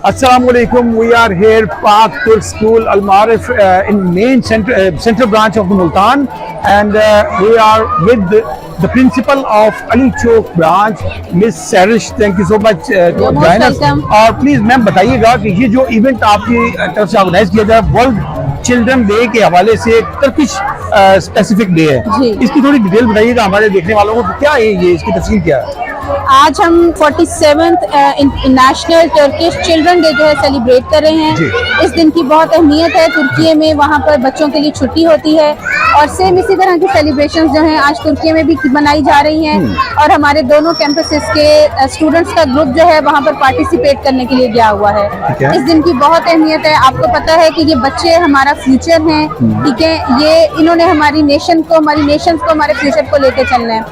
Assalamualaikum. We are here, Pak Turk School Al Marif in main central branch of the Multan, and we are with the principal of Ali Chowk branch, Miss Sarish. Thank you so much to join us. और please ma'am बताइएगा कि ये जो event आपकी तरफ से organise किया जाए वर्ल्ड चिल्ड्रन डे के हवाले से टर्किश स्पेसिफिक डे है, इसकी थोड़ी डिटेल बताइएगा हमारे देखने वालों को, क्या है ये, इसकी तफसील क्या है? आज हम 47th national Turkish children day जो है सेलिब्रेट कर रहे हैं। इस दिन की बहुत अहमियत है तुर्की में, वहाँ पर बच्चों के लिए छुट्टी होती है और सेम इसी तरह की सेलिब्रेशंस जो हैं आज तुर्की में भी बनाई जा रही हैं और हमारे दोनों कैंपसेस के स्टूडेंट्स का ग्रुप जो है वहाँ पर पार्टिसिपेट करने के लिए गया हुआ है। इस दिन की बहुत अहमियत है। आपको पता है कि ये बच्चे हमारा फ्यूचर हैं, ठीक है, ये इन्होंने हमारी नेशन को, हमारे फ्यूचर को लेकर चलना है।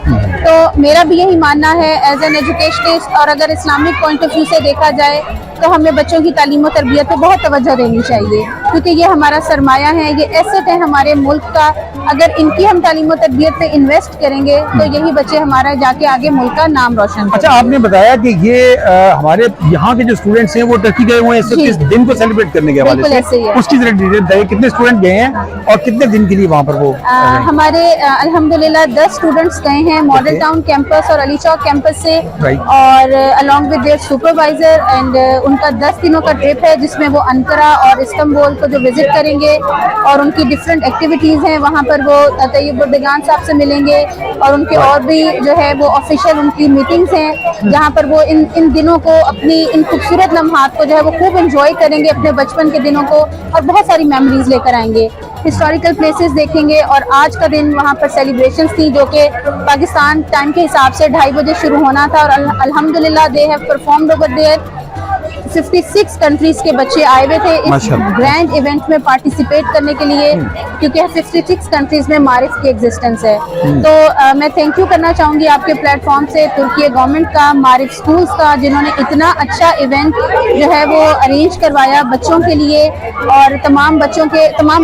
तो मेरा भी यही मानना है एज एन एजुकेशनिस्ट, और अगर इस्लामिक पॉइंट ऑफ व्यू से देखा जाए तो हमें बच्चों की तालीम और तरबियत पे बहुत तवज्जो देनी चाहिए, क्योंकि ये हमारा सरमाया है, ये एसेट है हमारे मुल्क का। अगर इनकी हम तालीम और तरबियत पे इन्वेस्ट करेंगे तो यही बच्चे हमारा जाके आगे मुल्क का नाम रोशन करेंगे। अच्छा, आपने बताया कि ये हमारे यहाँ के जो स्टूडेंट्स हैं वो टर्की गए हुए हैं इस दिन को सेलिब्रेट करने के हवाले से, उसकी जरा डिटेल बताइए, कितने स्टूडेंट गए हैं और कितने दिन के लिए वहाँ पर वो हमारे अल्हम्दुलिल्लाह 10 स्टूडेंट्स गए हैं मॉडल टाउन कैंपस और अली चौक कैंपस से, और along with their supervisor, and उनका 10 दिनों का ट्रिप है जिसमें वो अंकारा और इस्तांबुल को जो विजिट करेंगे और उनकी डिफरेंट एक्टिविटीज हैं। वहाँ पर वो तैयब उर्दगान साहब से मिलेंगे और उनके और भी जो है वो ऑफिशियल उनकी मीटिंग्स हैं जहाँ पर वो इन दिनों को, अपनी इन खूबसूरत लम्हात को जो है वो खूब एंजॉय करेंगे, अपने बचपन के दिनों को, और बहुत सारी मेमोरीज लेकर आएंगे, हिस्टोरिकल प्लेसेस देखेंगे। और आज का दिन वहाँ पर सेलिब्रेशंस थी जो कि पाकिस्तान टाइम के हिसाब से 2:30 बजे शुरू होना था, और अल्हम्दुलिल्लाह they have performed over there. 56 countries के बच्चे आए हुए थे इस ग्रैंड इवेंट में पार्टिसिपेट करने के लिए, क्योंकि 56 कंट्रीज में मारिफ की एग्जिस्टेंस है। तो मैं थैंक यू करना चाहूँगी आपके प्लेटफॉर्म से तुर्की गवर्नमेंट का, मारिफ स्कूल्स का, जिन्होंने इतना अच्छा इवेंट जो है वो अरेंज करवाया बच्चों के लिए, और तमाम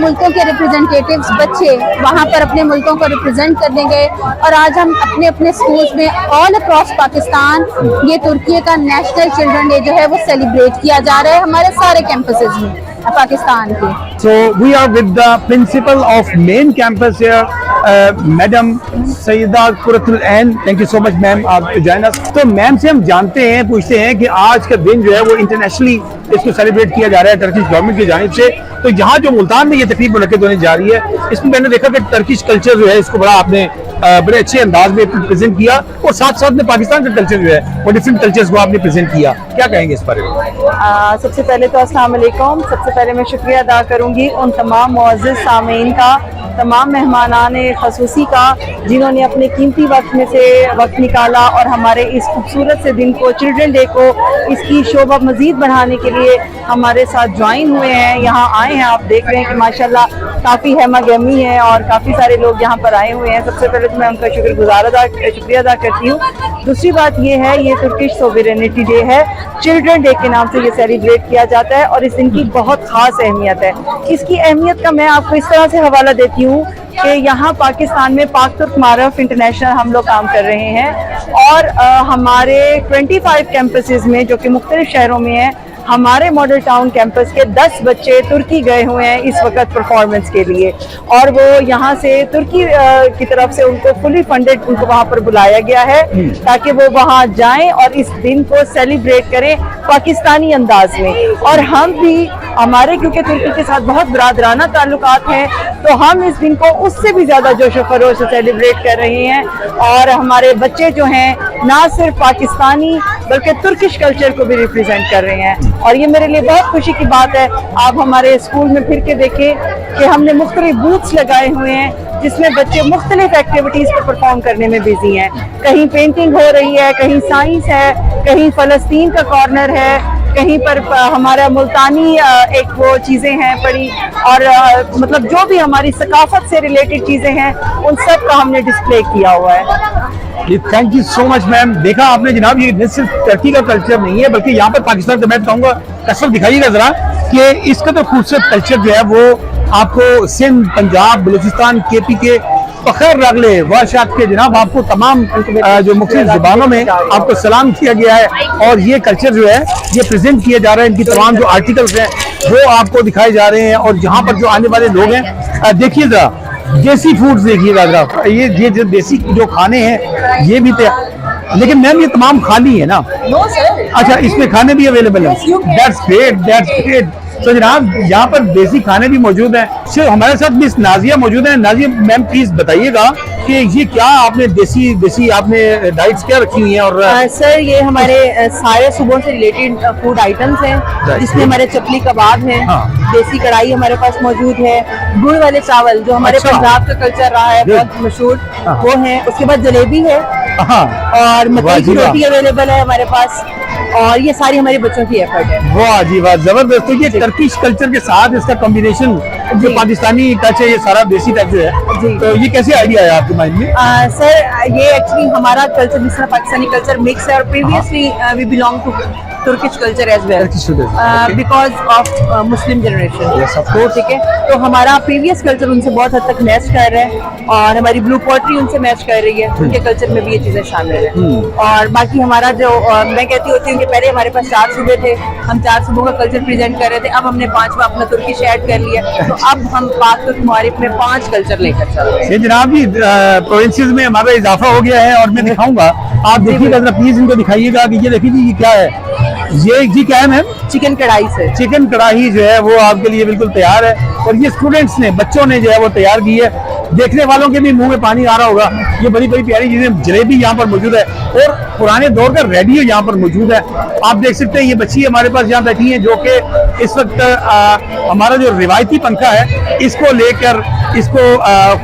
मुल्कों के रिप्रेजेंटेटिव्स बच्चे वहाँ पर अपने मुल्कों को रिप्रेजेंट करने गए। और आज हम अपने अपने स्कूल्स में ऑल अक्रॉस पाकिस्तान ये तुर्की का नेशनल चिल्ड्रन डे जो है वो सेलिब्रेट किया जा रहा है हमारे सारे कैंपसेस में पाकिस्तान के। So we are with the principal of main campus here, Madam Sayyida Quratul Ain. Thank you so much, ma'am, आप join us. तो मैम से हम जानते हैं, पूछते हैं कि आज का दिन जो है वो इंटरनेशनली इसको सेलिब्रेट किया जा रहा है टर्किश गवर्नमेंट की जानिब से। तो यहाँ जो मुल्तान में ये तकरीब मुनक्किद होने जा रही है, इसमें मैंने देखा कि टर्किश कल्चर जो है इसको बड़ा आपने बड़े अच्छे अंदाज में प्रेजेंट किया, और साथ साथ में पाकिस्तान का कल्चर जो है वो डिफरेंट कल्चर्स को आपने प्रेजेंट किया, क्या कहेंगे इस बारे में? सबसे पहले तो अस्सलाम वालेकुम। सबसे पहले मैं शुक्रिया अदा करूंगी उन तमाम मुअज़्ज़िज़ सामीन का, तमाम मेहमानाने ख़ुसूसी का, जिन्होंने अपने कीमती वक्त में से वक्त निकाला और हमारे इस खूबसूरत से दिन को, चिल्ड्रन डे को, इसकी शोभा मज़ीद बढ़ाने के लिए हमारे साथ ज्वाइन हुए हैं, यहाँ आए हैं। आप देख रहे हैं कि माशाल्लाह काफ़ी हेमा गहमी है और काफ़ी सारे लोग यहाँ पर आए हुए हैं। सबसे पहले तो मैं उनका शुक्रिया अदा करती हूँ। दूसरी बात ये है, ये तुर्किश सोवरेनिटी डे है, चिल्ड्रन डे के नाम से ये सेलिब्रेट किया जाता है और इस दिन की बहुत ख़ास अहमियत है। इसकी अहमियत का मैं आपको इस तरह से हवाला देती हूँ कि यहाँ पाकिस्तान में पाक तुर्क मारफ इंटरनेशनल हम लोग काम कर रहे हैं, और हमारे 25 कैंपसेस में जो कि मुख्तलिफ शहरों में है, हमारे मॉडल टाउन कैंपस के 10 बच्चे तुर्की गए हुए हैं इस वक्त परफॉर्मेंस के लिए, और वो यहाँ से तुर्की की तरफ से उनको फुली फंडेड उनको वहाँ पर बुलाया गया है ताकि वो वहाँ जाएं और इस दिन को सेलिब्रेट करें पाकिस्तानी अंदाज में। और हम भी, हमारे क्योंकि तुर्की के साथ बहुत बरादराना ताल्लुकात हैं, तो हम इस दिन को उससे भी ज़्यादा जोश व खरोश से सेलिब्रेट कर रहे हैं, और हमारे बच्चे जो हैं ना सिर्फ पाकिस्तानी बल्कि तुर्किश कल्चर को भी रिप्रेजेंट कर रहे हैं, और ये मेरे लिए बहुत खुशी की बात है। आप हमारे स्कूल में फिर के देखें कि हमने मुख्तलिफ बूथ्स लगाए हुए हैं जिसमें बच्चे मुख्तलिफ एक्टिविटीज़ को परफॉर्म करने में बिजी हैं। कहीं पेंटिंग हो रही है, कहीं साइंस है, कहीं फ़लस्तीन का कॉर्नर है, कहीं पर हमारा मुल्तानी एक वो चीज़ें हैं पड़ी, और मतलब जो भी हमारी सकाफत से रिलेटेड चीज़ें हैं उन सब का हमने डिस्प्ले किया हुआ है। Thank you so much ma'am. देखा आपने जनाब, ये सिर्फ टर्की का कल्चर नहीं है बल्कि यहाँ पर पाकिस्तान का, मैं कहूँगा कसर दिखाइएगा जरा कि इसका तो खूबसूरत कल्चर जो है वो आपको सिंध, पंजाब, बलूचिस्तान, केपी के फखर रगले वाशात के जनाब, आपको तमाम जो मुख्तलिफ जुबानों में आपको सलाम किया गया है। और ये कल्चर जो है ये प्रेजेंट किया जा रहा है, इनकी तमाम जो आर्टिकल्स हैं वो आपको दिखाए जा रहे हैं। और यहाँ पर जो आने वाले लोग हैं, देखिए जरा देसी फूड्स देखिएगा जरा, ये जो देसी जो खाने हैं ये भी लेकिन मैम ये तमाम खाली है ना? No sir. अच्छा, इसमें खाने भी अवेलेबल है? That's great, that's great. तो जनाब यहाँ पर देसी खाने भी मौजूद हैं। हमारे साथ मिस नाजिया मौजूद है। नाजिया मैम प्लीज बताइएगा कि ये क्या आपने देसी आपने डाइट्स क्या रखी हुई हैं? और सर ये हमारे सारे सुबह से रिलेटेड फूड आइटम्स हैं, जिसमें हमारे चपली कबाब हैं, हाँ। देसी कढ़ाई हमारे पास मौजूद है, गुड़ वाले चावल जो हमारे अच्छा। पंजाब का कल्चर रहा है बहुत मशहूर, हाँ। वो है। उसके बाद जलेबी है हाँ, और मकई की वाह। रोटी अवेलेबल है हमारे पास। और ये सारी हमारे बच्चों की एफर्ट है। वाह जी वाह, जबरदस्त। तो ये टर्किश कल्चर के साथ इसका कॉम्बिनेशन जो जी। पाकिस्तानी टच है, ये सारा देसी टच जो है, जी। तो ये कैसे आइडिया है आपके माइंड में? सर ये एक्चुअली हमारा कल्चर जिस तरह पाकिस्तानी कल्चर मिक्स है, और previously we belong to Turkish culture as well Turkish culture, okay. Because of Muslim generation. Yes, of course. ठीक है, तो हमारा प्रीवियस कल्चर उनसे बहुत हद तक मैच कर रहा है, और हमारी ब्लू पॉटरी उनसे मैच कर रही है, उनके कल्चर में भी ये चीजें शामिल है। और बाकी हमारा जो मैं कहती होती हूँ कि पहले हमारे पास 4 सूबे थे, हम 4 सूबों का कल्चर प्रेजेंट कर रहे थे, अब हमने 5वां अपना तुर्किश ऐड कर लिया, तो अब हम पाक तुर्क मुआरिफ में 5 कल्चर लेकर चल रहे हैं। ये जनाब जी प्रोविंसेस में हमारा इजाफा हो गया है। और मैं दिखाऊंगा, आप देखिएगा जरा प्लीज इनको दिखाइएगा कि ये देखिए जी ये क्या है, ये जी क्या है मैम? चिकन कढ़ाई से। चिकन कढ़ाई जो है वो आपके लिए बिल्कुल तैयार है। और ये स्टूडेंट्स ने, बच्चों ने जो है वो तैयार की है। देखने वालों के भी मुंह में पानी आ रहा होगा। ये बड़ी बड़ी प्यारी चीजें, जलेबी यहाँ पर मौजूद है, और पुराने दौर का रेडियो यहाँ पर मौजूद है। आप देख सकते हैं ये बच्ची हमारे पास यहाँ बैठी है, जो कि इस वक्त हमारा जो रिवायती पंखा है इसको लेकर इसको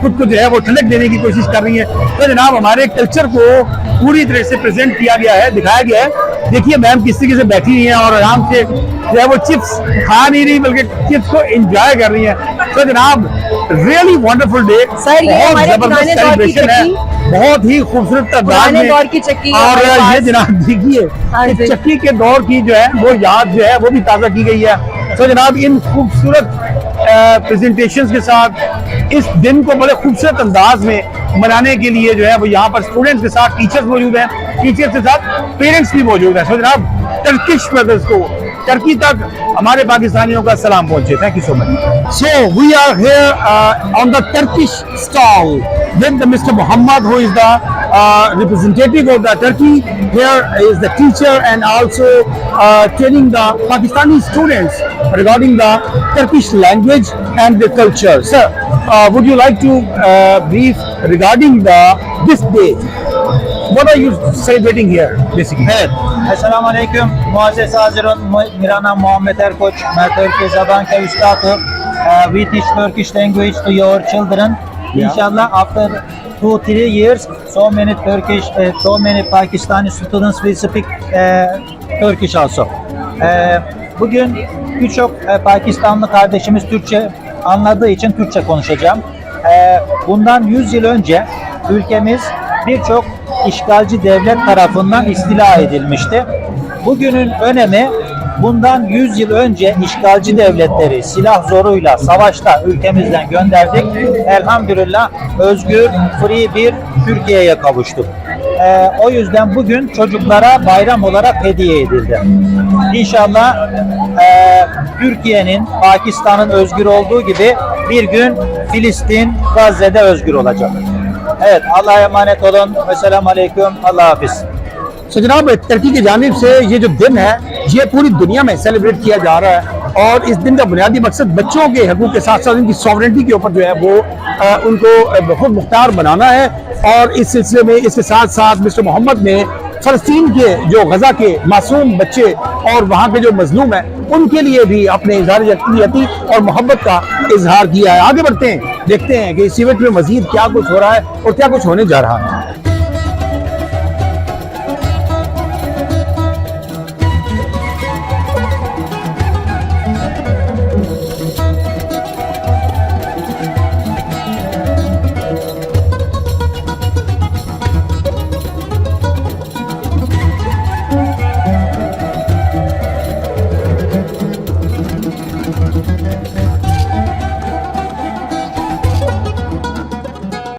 खुद को जो है वो ठंडक देने की कोशिश कर रही है। तो जनाब हमारे कल्चर को पूरी तरह से प्रेजेंट किया गया है, दिखाया गया है। देखिए मैम किस तरीके से बैठी हुई हैं और आराम से जो है वो चिप्स खा नहीं रही, बल्कि चिप्स को एंजॉय कर रही हैं। तो जनाब रियली वंडरफुल डे, सर, ये बहुत हमारे जबरदस्त पुराने दौर की सेलिब्रेशन है, चक्की, बहुत ही खूबसूरत अंदाज पुराने में। दौर की चक्की और हमारे ये पास। जनाब देखिए हाँ जी। चक्की के दौर की जो है वो याद जो है वो भी ताज़ा की गई है। तो जनाब इन खूबसूरत प्रेजेंटेशंस के साथ इस दिन को बड़े खूबसूरत अंदाज में मनाने के लिए जो है वो यहाँ पर स्टूडेंट्स के साथ टीचर्स मौजूद हैं, टीचर्स के साथ पेरेंट्स भी मौजूद हैं। तो जनाब टर्किश ब्रदर्स को टर्की तक हमारे पाकिस्तानियों का सलाम पहुंचे। Thank you so much. So we are here on the Turkish stall with mister Mohammed, who is the representative of the Turkey. Here is the teacher and also training the Pakistani students regarding the Turkish language and the culture. Sir, would you like to brief regarding this day? What are you celebrating here basically? Evet. Esselamu Aleyküm. Muazzez Hazirun. मेरा नाम मोहम्मद एरकोच, मैं तुर्की ज़बान का उस्ताद हूँ. We teach Turkish language to your children. Inshallah, after 2-3 years, so many Pakistani students will speak Turkish also. Bugün birçok Pakistanlı kardeşimiz Türkçe anladığı için Türkçe konuşacağım. Bundan 100 yıl önce ülkemiz birçok işgalci devlet tarafından istila edilmişti. Bugünün önemi, bundan 100 yıl önce işgalci devletleri silah zoruyla, savaşla ülkemizden gönderdik. Elhamdülillah özgür, free bir Türkiye'ye kavuştuk. O yüzden bugün çocuklara bayram olarak hediye edildi. İnşallah Türkiye'nin, Pakistan'ın özgür olduğu gibi bir gün Filistin, Gazze'de özgür olacak. Evet, Allah'a emanet olun. Esselamu Aleyküm. Allah hafiz. तो जनाब Turkey की जानिब से ये जो दिन है ये पूरी दुनिया में सेलिब्रेट किया जा रहा है। और इस दिन का बुनियादी मकसद बच्चों के हकूक़ के साथ साथ उनकी सॉवरेंटी के ऊपर जो है वो उनको खुद मुख्तार बनाना है। और इस सिलसिले में इसके साथ साथ मिस्टर मोहम्मद ने फ़लस्तीन के जो गज़ा के मासूम बच्चे और वहाँ के जो मजलूम हैं उनके लिए भी अपने इजहार यकीनती और मोहब्बत का इजहार किया है। आगे बढ़ते हैं, देखते हैं कि इस इवेंट में मज़ीद क्या कुछ हो रहा है और क्या कुछ होने जा रहा है।